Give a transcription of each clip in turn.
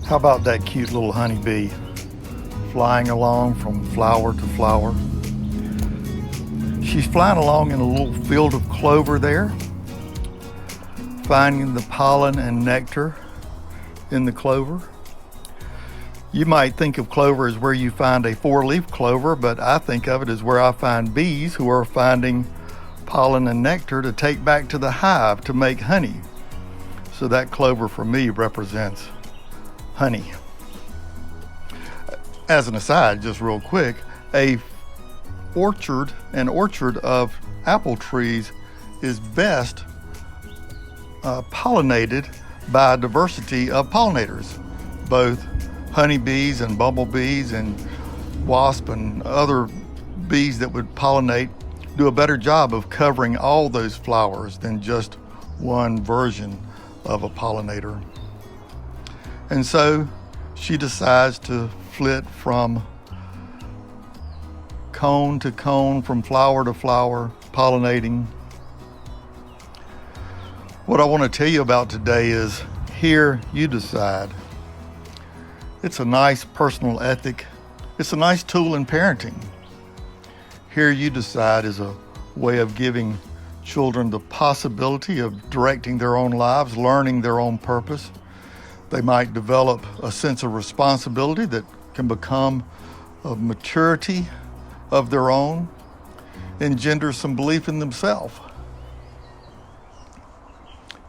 How about that cute little honeybee flying along from flower to flower? She's flying along in a little field of clover there, finding the pollen and nectar in the clover. You might think of clover as where you find a four-leaf clover, but I think of it as where I find bees who are finding pollen and nectar to take back to the hive to make honey. So that clover for me represents honey. As an aside, just real quick, an orchard of apple trees is best pollinated by a diversity of pollinators, both honeybees and bumblebees and wasps and other bees that would pollinate do a better job of covering all those flowers than just one version of a pollinator. And so she decides to flit from cone to cone, from flower to flower, pollinating. What I want to tell you about today is here you decide. It's a nice personal ethic. It's a nice tool in parenting. Here you decide is a way of giving children the possibility of directing their own lives, learning their own purpose. They might develop a sense of responsibility that can become a maturity of their own, engender some belief in themselves.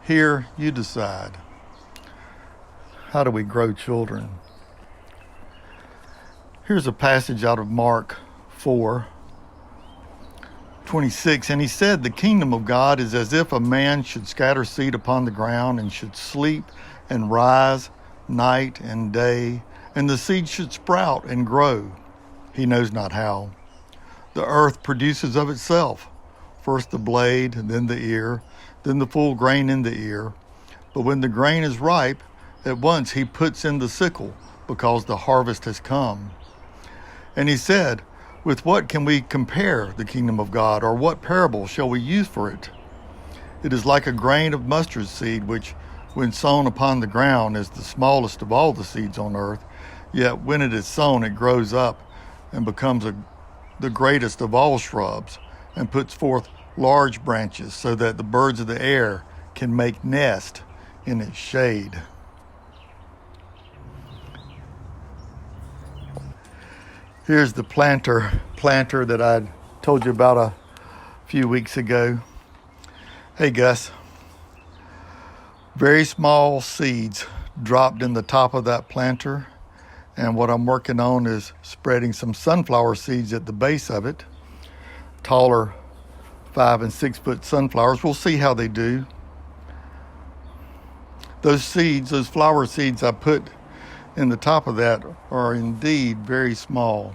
Here you decide. How do we grow children? Here's a passage out of Mark 4:26, and he said, "The kingdom of God is as if a man should scatter seed upon the ground and should sleep and rise night and day, and the seed should sprout and grow. He knows not how. The earth produces of itself, first the blade, then the ear, then the full grain in the ear. But when the grain is ripe, at once he puts in the sickle, because the harvest has come." And he said, "With what can we compare the kingdom of God, or what parable shall we use for it? It is like a grain of mustard seed, which when sown upon the ground is the smallest of all the seeds on earth, yet when it is sown it grows up and becomes the greatest of all shrubs, and puts forth large branches, so that the birds of the air can make nest in its shade." Here's the planter that I told you about a few weeks ago. Hey Gus, very small seeds dropped in the top of that planter, and what I'm working on is spreading some sunflower seeds at the base of it. Taller 5 and 6 foot sunflowers. We'll see how they do. Those seeds, those flower seeds I put in the top of that are indeed very small.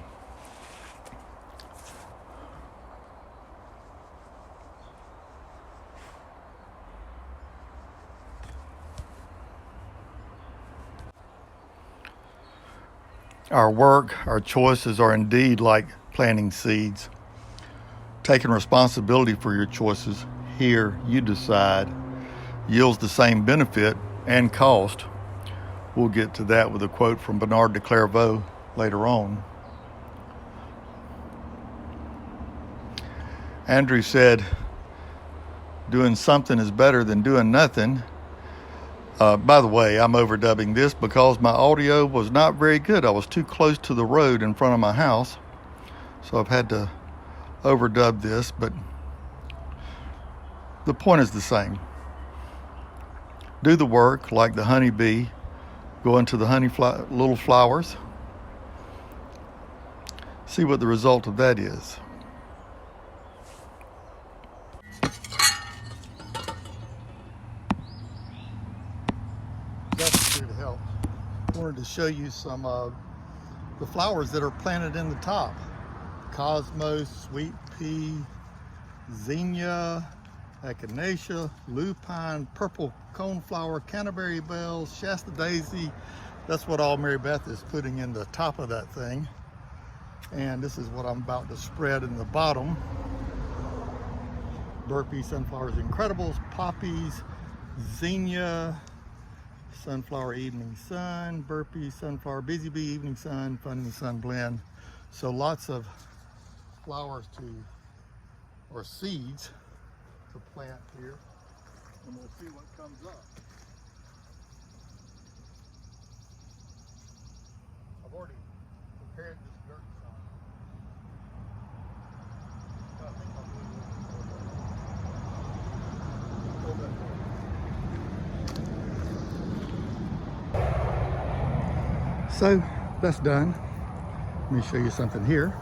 Our work, our choices are indeed like planting seeds. Taking responsibility for your choices, here you decide, yields the same benefit and cost. We'll get to that with a quote from Bernard de Clairvaux later on. Andrew said, "Doing something is better than doing nothing." By the way, I'm overdubbing this because my audio was not very good. I was too close to the road in front of my house, so I've had to overdub this, but the point is the same. Do the work like the honeybee, go into the little flowers, see what the result of that is. That's here to help. I wanted to show you some of the flowers that are planted in the top. Cosmos, sweet pea, zinnia, echinacea, lupine, purple coneflower, canterbury bells, Shasta daisy. That's what all Mary Beth is putting in the top of that thing. And this is what I'm about to spread in the bottom. Burpee, sunflowers, incredibles, poppies, zinnia, sunflower evening sun, burpee, sunflower, busy bee evening sun, fun in the sun blend. So lots of flowers or seeds to plant here, and we'll see what comes up. I've already prepared this dirt some. So I think I'll do a little bit more. So that's done. Let me show you something here.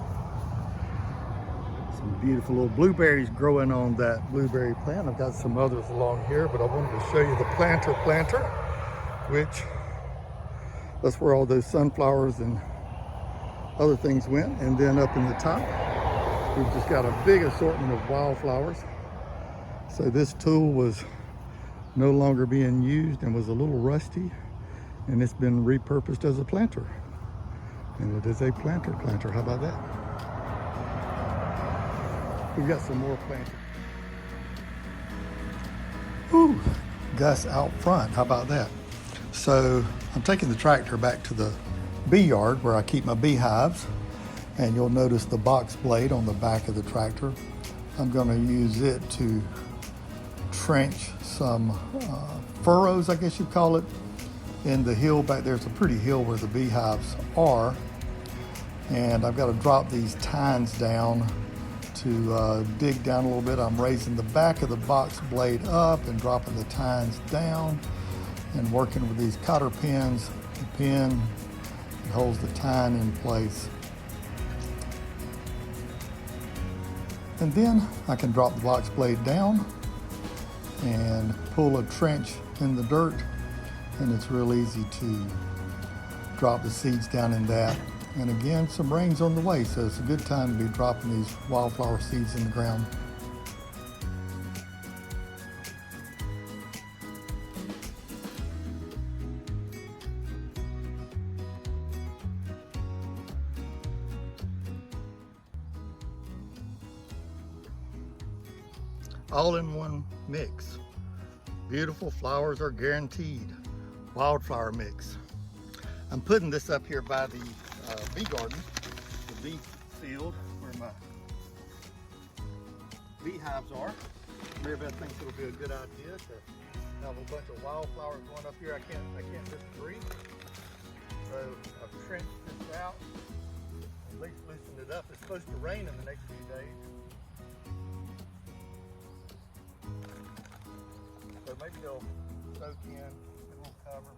Some beautiful little blueberries growing on that blueberry plant. I've got some others along here, but I wanted to show you the planter, which that's where all those sunflowers and other things went. And then up in the top, we've just got a big assortment of wildflowers. So this tool was no longer being used and was a little rusty, and it's been repurposed as a planter. And it is a planter. How about that? We've got some more planters. Ooh, Gus out front. How about that? So I'm taking the tractor back to the bee yard where I keep my beehives. And you'll notice the box blade on the back of the tractor. I'm going to use it to trench some furrows, I guess you'd call it, in the hill back there. It's a pretty hill where the beehives are. And I've got to drop these tines down to dig down a little bit. I'm raising the back of the box blade up and dropping the tines down and working with these cotter pins. The pin holds the tine in place. And then I can drop the box blade down and pull a trench in the dirt, and it's real easy to drop the seeds down in that. And again, some rain's on the way, so it's a good time to be dropping these wildflower seeds in the ground. All in one mix. Beautiful flowers are guaranteed. Wildflower mix. I'm putting this up here by the bee garden, the bee field where my beehives are. Mary Beth thinks it'll be a good idea to have a bunch of wildflowers going up here. I can't disagree. So I've trenched this out, at least loosened it up. It's supposed to rain in the next few days. So maybe they'll soak in, it will cover.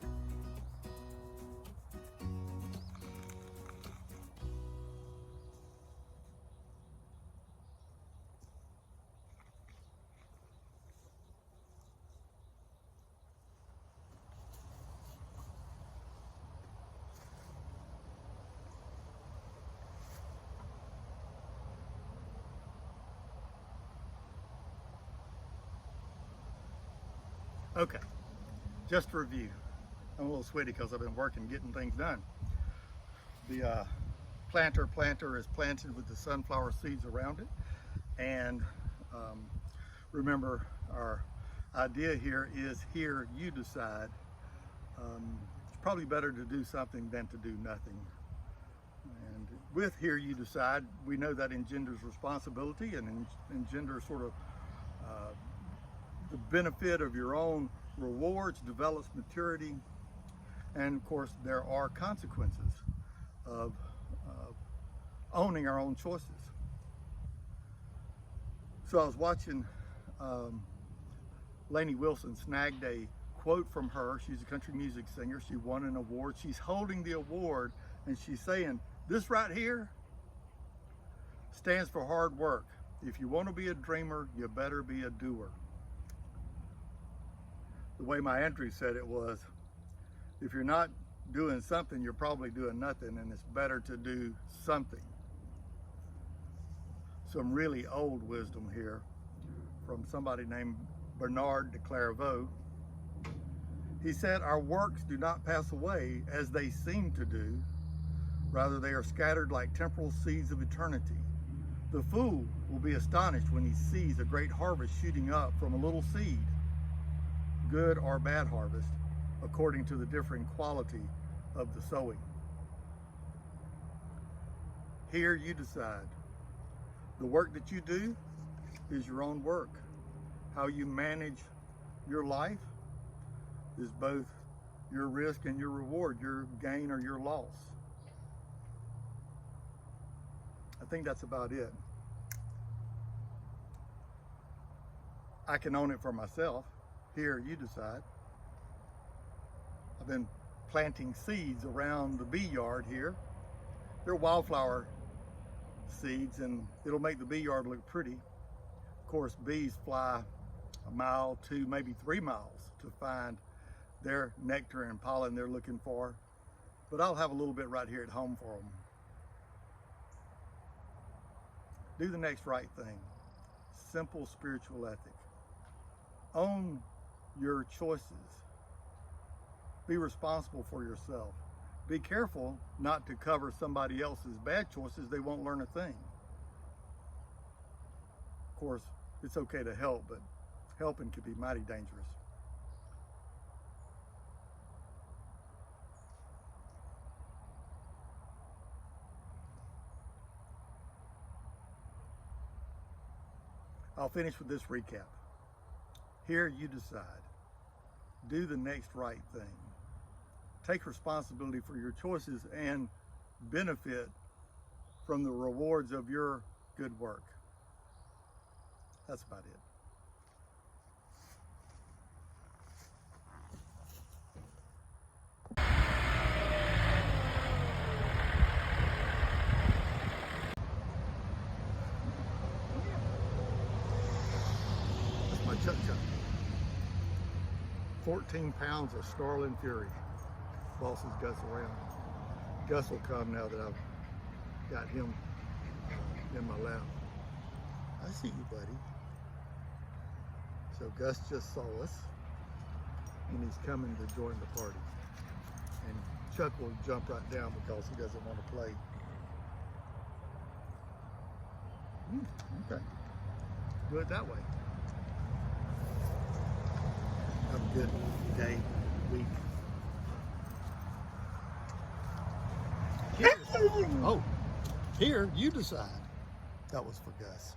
Okay, just to review. I'm a little sweaty because I've been working getting things done. The planter is planted with the sunflower seeds around it. And remember, our idea here is here you decide. It's probably better to do something than to do nothing. And with here you decide, we know that engenders responsibility and engenders sort of the benefit of your own rewards, develops maturity, and of course there are consequences of owning our own choices. So I was watching Lainey Wilson snagged a quote from her. She's a country music singer. She won an award. She's holding the award and she's saying, this right here stands for hard work. If you want to be a dreamer, you better be a doer. The way my entry said it was, if you're not doing something, you're probably doing nothing, and it's better to do something. Some really old wisdom here. from somebody named Bernard de Clairvaux. He said, "Our works do not pass away as they seem to do. Rather, they are scattered like temporal seeds of eternity. The fool will be astonished when he sees a great harvest shooting up from a little seed, good or bad harvest, according to the differing quality of the sowing." Here you decide. The work that you do is your own work. How you manage your life is both your risk and your reward, your gain or your loss. I think that's about it. I can own it for myself. Here, you decide. I've been planting seeds around the bee yard here. They're wildflower seeds, and it'll make the bee yard look pretty. Of course, bees fly a mile, 2, maybe 3 miles to find their nectar and pollen they're looking for. But I'll have a little bit right here at home for them. Do the next right thing. Simple spiritual ethic. Own your choices. Be responsible for yourself. Be careful not to cover somebody else's bad choices. They won't learn a thing. Of course, it's okay to help, but helping can be mighty dangerous. I'll finish with this recap. Here you decide. Do the next right thing. Take responsibility for your choices and benefit from the rewards of your good work. That's about it. That's my Chuck Chuck. 14 pounds of Starling Fury. Bosses Gus around. Gus will come now that I've got him in my lap. I see you, buddy. So Gus just saw us, and he's coming to join the party. And Chuck will jump right down because he doesn't want to play. Okay. Do it that way. Have a good day, week. Oh, here, you decide. That was for Gus.